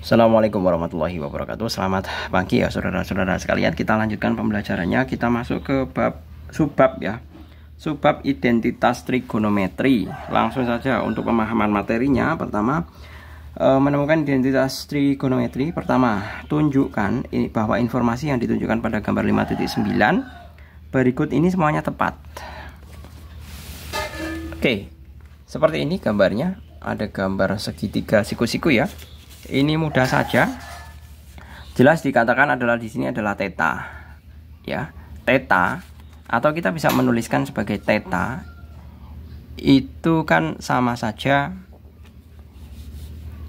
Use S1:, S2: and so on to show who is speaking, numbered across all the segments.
S1: Assalamualaikum warahmatullahi wabarakatuh. Selamat pagi ya saudara-saudara sekalian. Kita lanjutkan pembelajarannya. Kita masuk ke subbab ya. Subbab identitas trigonometri. Langsung saja untuk pemahaman materinya. Pertama, menemukan identitas trigonometri. Pertama, tunjukkan bahwa informasi yang ditunjukkan pada gambar 5.9 berikut ini semuanya tepat. Oke. Seperti ini gambarnya. Ada gambar segitiga siku-siku ya. Ini mudah saja. Jelas dikatakan adalah di sini adalah theta. Ya, theta atau kita bisa menuliskan sebagai theta itu kan sama saja.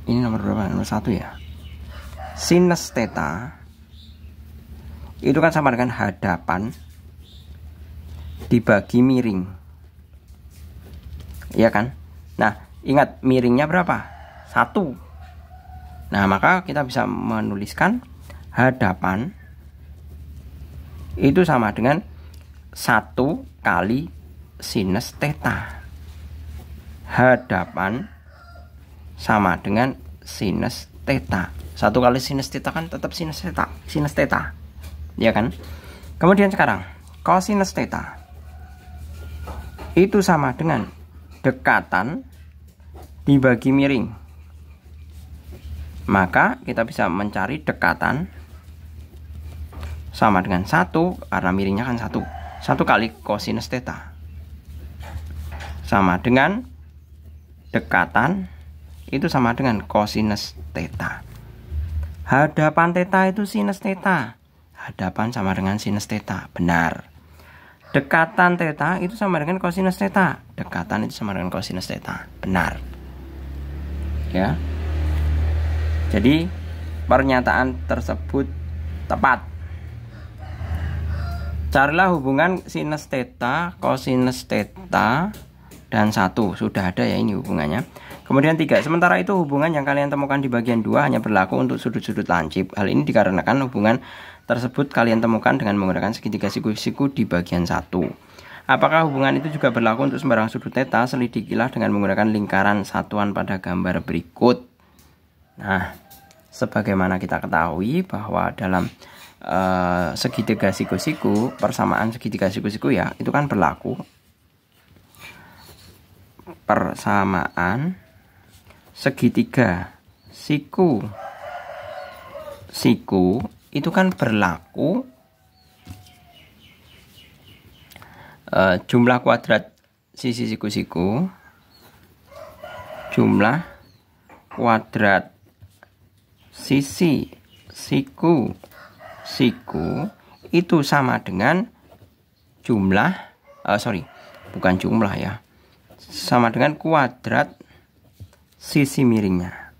S1: Ini nomor berapa? Nomor 1 ya. Sinus theta itu kan sama dengan hadapan dibagi miring. Iya kan? Nah, ingat miringnya berapa? 1. Nah, maka kita bisa menuliskan hadapan itu sama dengan 1 kali sinus theta. Hadapan sama dengan sinus theta. 1 kali sinus theta kan tetap sinus theta. Sinus theta. Ya kan? Kemudian sekarang cosinus theta itu sama dengan dekatan dibagi miring. Maka kita bisa mencari dekatan sama dengan 1 karena miringnya kan 1. 1 kali cosinus theta sama dengan dekatan itu sama dengan cosinus theta. Hadapan theta itu sinus theta. Hadapan sama dengan sinus theta. Benar. Dekatan theta itu sama dengan cosinus theta. Dekatan itu sama dengan cosinus theta. Benar. Ya. Jadi pernyataan tersebut tepat. Carilah hubungan sinus theta, cosinus theta, dan 1. Sudah ada ya ini hubungannya. Kemudian 3. Sementara itu hubungan yang kalian temukan di bagian 2 hanya berlaku untuk sudut-sudut lancip. Hal ini dikarenakan hubungan tersebut kalian temukan dengan menggunakan segitiga siku-siku di bagian 1. Apakah hubungan itu juga berlaku untuk sembarang sudut theta? Selidikilah dengan menggunakan lingkaran satuan pada gambar berikut. Nah, sebagaimana kita ketahui bahwa dalam segitiga siku-siku, persamaan segitiga siku-siku ya, itu kan berlaku persamaan segitiga siku itu kan berlaku jumlah kuadrat sisi siku-siku, jumlah kuadrat sisi siku itu sama dengan jumlah bukan jumlah ya, sama dengan kuadrat sisi miringnya.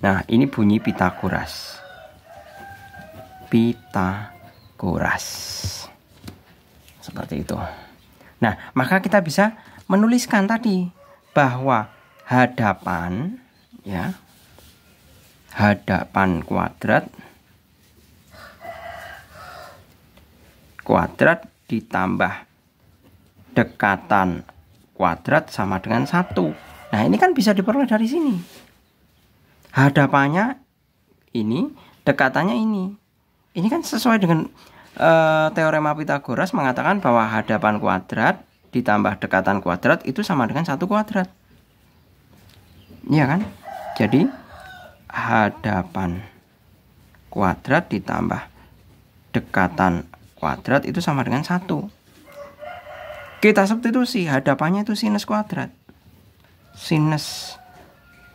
S1: Nah, ini bunyi Pitagoras. Seperti itu. Nah, maka kita bisa menuliskan tadi bahwa hadapan ya, hadapan kuadrat ditambah dekatan kuadrat sama dengan 1. Nah, ini kan bisa diperoleh dari sini. Hadapannya ini, dekatannya ini. Ini kan sesuai dengan teorema Pitagoras mengatakan bahwa hadapan kuadrat ditambah dekatan kuadrat itu sama dengan 1 kuadrat. Iya kan? Jadi hadapan kuadrat ditambah dekatan kuadrat itu sama dengan 1. Kita substitusi, hadapannya itu sinus kuadrat. Sinus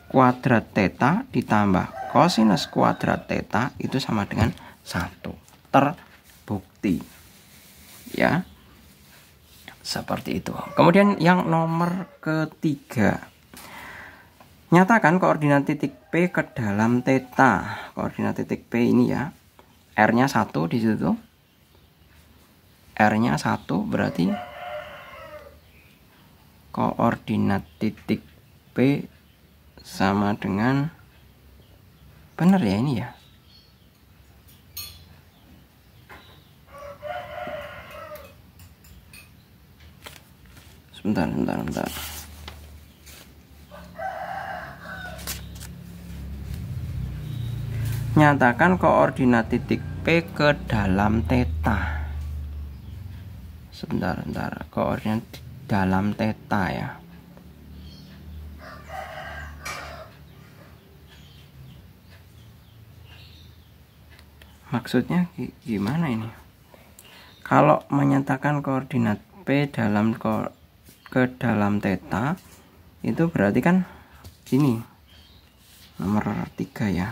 S1: kuadrat theta ditambah cosinus kuadrat theta itu sama dengan 1. Terbukti. Ya. Seperti itu. Kemudian yang nomor ketiga. Nyatakan koordinat titik P ke dalam theta. Koordinat titik P ini ya. R-nya 1 di situ. R-nya 1 berarti koordinat titik P sama dengan, benar ya ini ya. Sebentar. Nyatakan koordinat titik P ke dalam theta. Sebentar, koordinat dalam theta ya. Maksudnya gimana ini? Kalau menyatakan koordinat P ke dalam theta, itu berarti kan ini nomor 3 ya.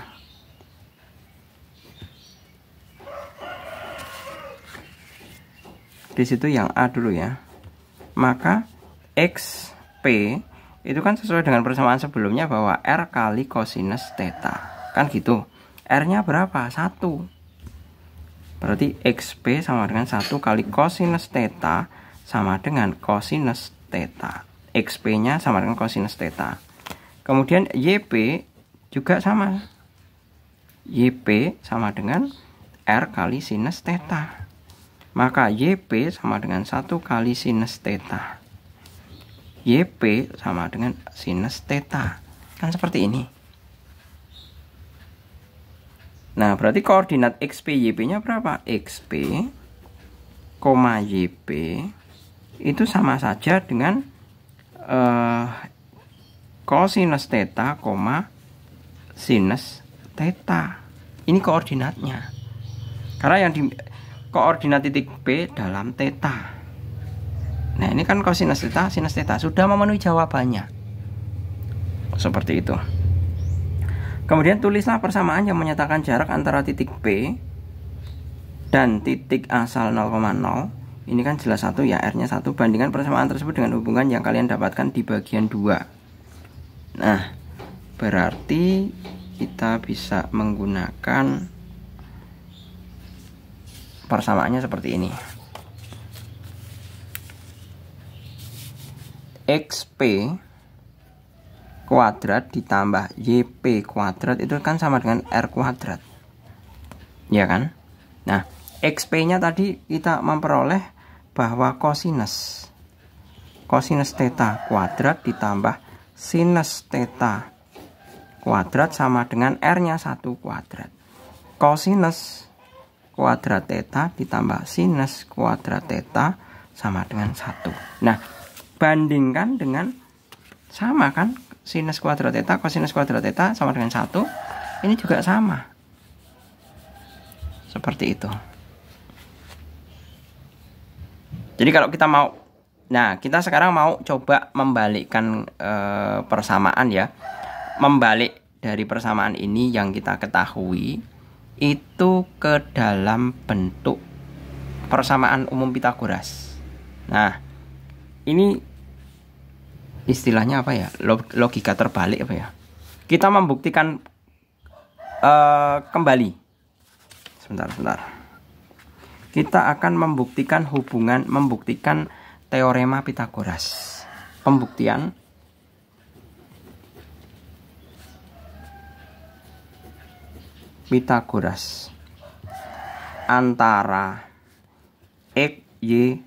S1: Di situ yang A dulu ya. Maka XP itu kan sesuai dengan persamaan sebelumnya bahwa R kali kosinus theta. Kan gitu. R-nya berapa? 1. Berarti XP sama dengan 1 kali kosinus theta sama dengan kosinus theta. XP-nya sama dengan kosinus theta. Kemudian YP juga sama. YP sama dengan R kali sinus theta. Maka YP sama dengan 1 kali sinus theta. YP sama dengan sinus theta. Kan seperti ini. Nah, berarti koordinat XP YP-nya berapa? XP, YP itu sama saja dengan kosinus theta, sinus theta. Ini koordinatnya. Karena yang di koordinat titik P dalam theta. Nah, ini kan kosinus theta, sinus theta. Sudah memenuhi jawabannya. Seperti itu. Kemudian tulislah persamaan yang menyatakan jarak antara titik P dan titik asal 0,0. Ini kan jelas 1 ya, R-nya 1. Bandingkan persamaan tersebut dengan hubungan yang kalian dapatkan di bagian 2. Nah, berarti kita bisa menggunakan persamaannya seperti ini. XP kuadrat ditambah YP kuadrat itu kan sama dengan R kuadrat. Ya kan? Nah, XP-nya tadi kita memperoleh bahwa kosinus theta kuadrat ditambah sinus theta kuadrat sama dengan R-nya 1 kuadrat. Kosinus kuadrat theta ditambah sinus kuadrat theta sama dengan 1. Nah, bandingkan dengan sama kan? Sinus kuadrat theta, kosinus kuadrat theta sama dengan 1. Ini juga sama. Seperti itu. Jadi kalau kita mau, nah kita sekarang mau coba membalikkan persamaan ya. Membalik dari persamaan ini yang kita ketahui itu ke dalam bentuk persamaan umum Pitagoras. Nah, ini istilahnya apa ya? Logika terbalik apa ya? Kita membuktikan kembali. Sebentar. Kita akan membuktikan teorema Pitagoras. Pembuktian Pitagoras antara X, Y,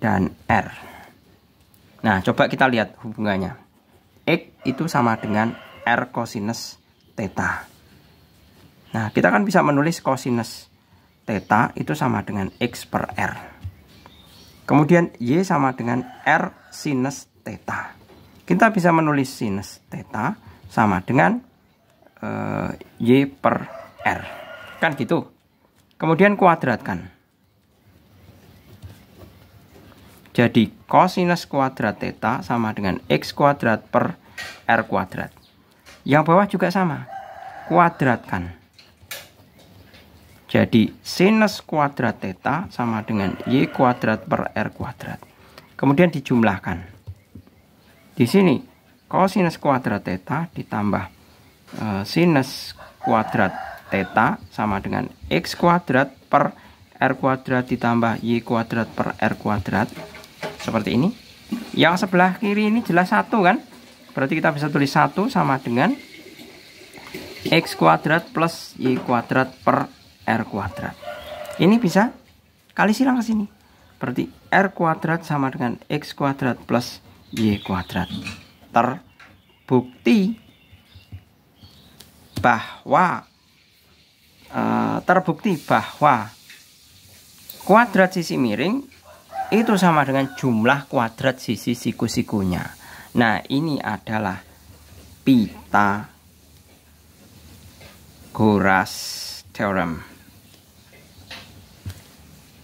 S1: dan R. Nah, coba kita lihat hubungannya. X itu sama dengan R kosinus theta. Nah, kita kan bisa menulis kosinus theta itu sama dengan X per R. Kemudian Y sama dengan R sinus theta. Kita bisa menulis sinus theta sama dengan Y per R. Kan gitu. Kemudian kuadratkan. Jadi kosinus kuadrat theta sama dengan X kuadrat per R kuadrat. Yang bawah juga sama. Kuadratkan. Jadi sinus kuadrat theta sama dengan Y kuadrat per R kuadrat. Kemudian dijumlahkan. Di sini kosinus kuadrat theta ditambah sinus kuadrat theta sama dengan X kuadrat per R kuadrat ditambah Y kuadrat per R kuadrat. Seperti ini. Yang sebelah kiri ini jelas 1 kan? Berarti kita bisa tulis 1 sama dengan X kuadrat plus Y kuadrat per R kuadrat. Ini bisa kali silang ke sini. Berarti R kuadrat sama dengan X kuadrat plus Y kuadrat. Terbukti bahwa terbukti bahwa kuadrat sisi miring itu sama dengan jumlah kuadrat sisi siku-sikunya. Nah, ini adalah Pythagoras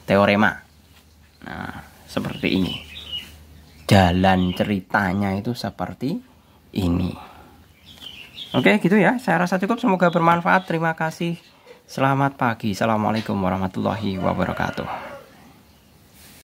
S1: teorema. Nah, seperti ini. Jalan ceritanya itu seperti ini. Oke, gitu ya. Saya rasa cukup. Semoga bermanfaat. Terima kasih. Selamat pagi. Assalamualaikum warahmatullahi wabarakatuh.